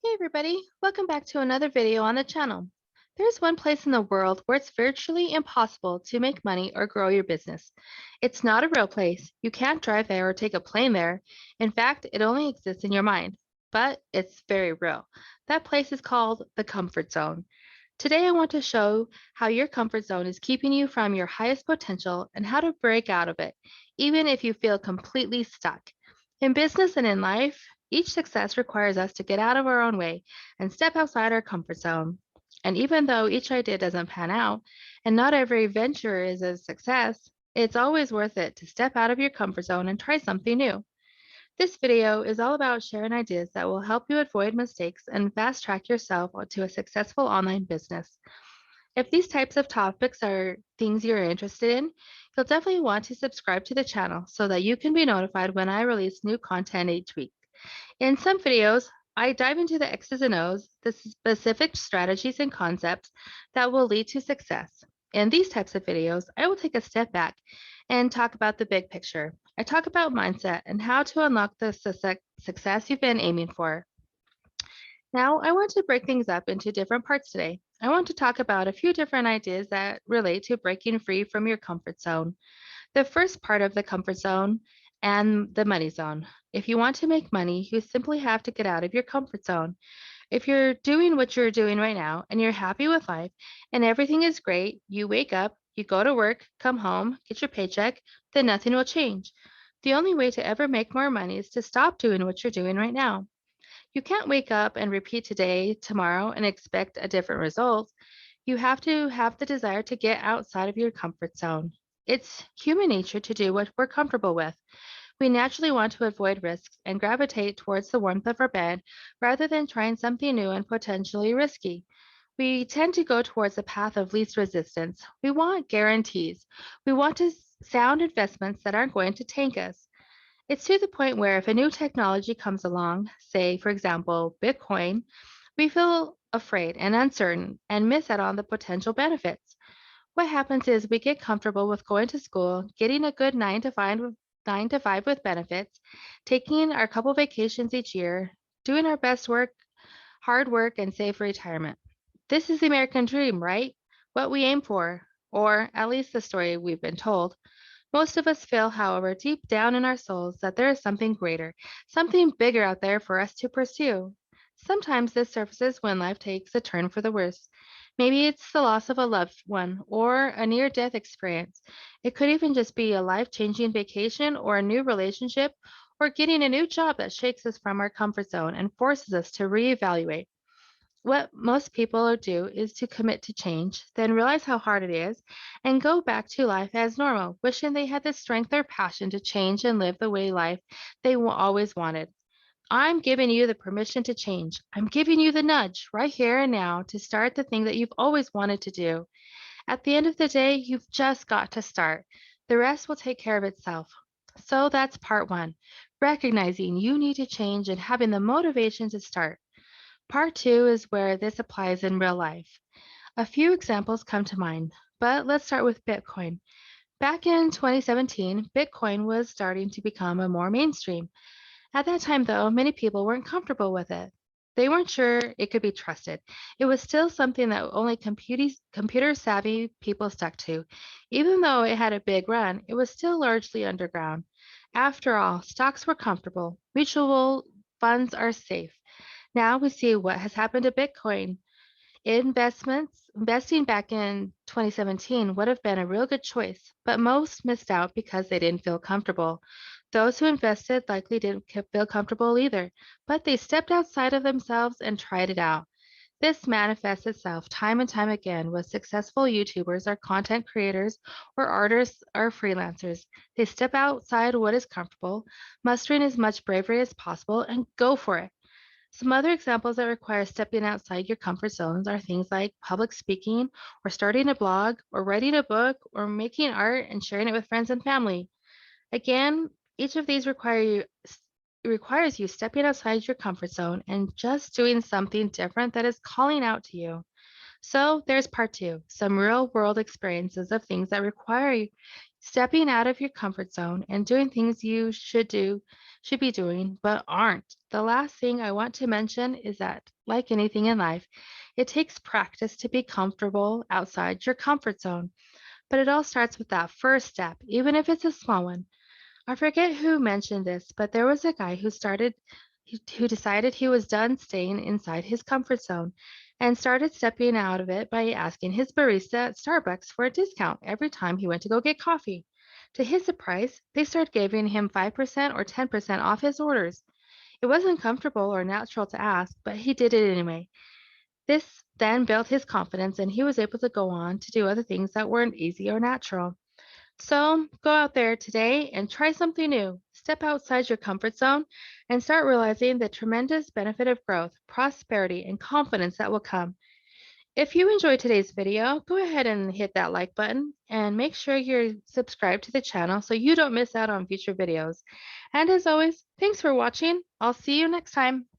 Hey everybody, welcome back to another video on the channel. There's one place in the world where it's virtually impossible to make money or grow your business. It's not a real place. You can't drive there or take a plane there. In fact, it only exists in your mind, but it's very real. That place is called the comfort zone. Today, I want to show how your comfort zone is keeping you from your highest potential and how to break out of it, even if you feel completely stuck. In business and in life, each success requires us to get out of our own way and step outside our comfort zone. And even though each idea doesn't pan out and not every venture is a success, it's always worth it to step out of your comfort zone and try something new. This video is all about sharing ideas that will help you avoid mistakes and fast track yourself to a successful online business. If these types of topics are things you're interested in, you'll definitely want to subscribe to the channel so that you can be notified when I release new content each week. In some videos, I dive into the X's and O's, the specific strategies and concepts that will lead to success. In these types of videos, I will take a step back and talk about the big picture. I talk about mindset and how to unlock the success you've been aiming for. Now, I want to break things up into different parts today. I want to talk about a few different ideas that relate to breaking free from your comfort zone. The first part of the comfort zone and the money zone. If you want to make money, you simply have to get out of your comfort zone. If you're doing what you're doing right now and you're happy with life and everything is great, you wake up, you go to work, come home, get your paycheck, then nothing will change. The only way to ever make more money is to stop doing what you're doing right now. You can't wake up and repeat today, tomorrow, and expect a different result. You have to have the desire to get outside of your comfort zone. It's human nature to do what we're comfortable with. We naturally want to avoid risks and gravitate towards the warmth of our bed rather than trying something new and potentially risky. We tend to go towards the path of least resistance. We want guarantees. We want to sound investments that aren't going to tank us. It's to the point where if a new technology comes along, say, for example, Bitcoin, we feel afraid and uncertain and miss out on the potential benefits. What happens is we get comfortable with going to school, getting a good 9 to 5 with benefits, taking our couple vacations each year, doing our best work, hard work, and save for retirement. This is the American dream, right? What we aim for, or at least the story we've been told. Most of us feel, however, deep down in our souls that there is something greater, something bigger out there for us to pursue. Sometimes this surfaces when life takes a turn for the worse. Maybe it's the loss of a loved one or a near death experience. It could even just be a life changing vacation or a new relationship or getting a new job that shakes us from our comfort zone and forces us to reevaluate. What most people do is to commit to change, then realize how hard it is, and go back to life as normal, wishing they had the strength or passion to change and live the way life they always wanted. I'm giving you the permission to change. I'm giving you the nudge right here and now to start the thing that you've always wanted to do. At the end of the day, you've just got to start. The rest will take care of itself. So that's part one, recognizing you need to change and having the motivation to start. Part two is where this applies in real life. A few examples come to mind, but let's start with Bitcoin. Back in 2017, Bitcoin was starting to become a more mainstream. At that time, though, many people weren't comfortable with it. They weren't sure it could be trusted. It was still something that only computer savvy people stuck to. Even though it had a big run, it was still largely underground. After all, stocks were comfortable, mutual funds are safe. Now we see what has happened to Bitcoin. Investing back in 2017 would have been a real good choice, but most missed out because they didn't feel comfortable. Those who invested likely didn't feel comfortable either, but they stepped outside of themselves and tried it out. This manifests itself time and time again with successful YouTubers or content creators or artists or freelancers. They step outside what is comfortable, mustering as much bravery as possible, and go for it. Some other examples that require stepping outside your comfort zones are things like public speaking, or starting a blog, or writing a book, or making art and sharing it with friends and family. Again, each of these requires you stepping outside your comfort zone and just doing something different that is calling out to you. So there's part two, some real world experiences of things that require you stepping out of your comfort zone and doing things you should be doing, but aren't. The last thing I want to mention is that, like anything in life, it takes practice to be comfortable outside your comfort zone. But it all starts with that first step, even if it's a small one. I forget who mentioned this, but there was a guy who decided he was done staying inside his comfort zone and started stepping out of it by asking his barista at Starbucks for a discount every time he went to go get coffee. To his surprise, they started giving him 5% or 10% off his orders. It wasn't comfortable or natural to ask, but he did it anyway. This then built his confidence and he was able to go on to do other things that weren't easy or natural. So go out there today and try something new. Step outside your comfort zone and start realizing the tremendous benefit of growth, prosperity, and confidence that will come. If you enjoyed today's video, go ahead and hit that like button and make sure you're subscribed to the channel so you don't miss out on future videos. And as always, thanks for watching. I'll see you next time.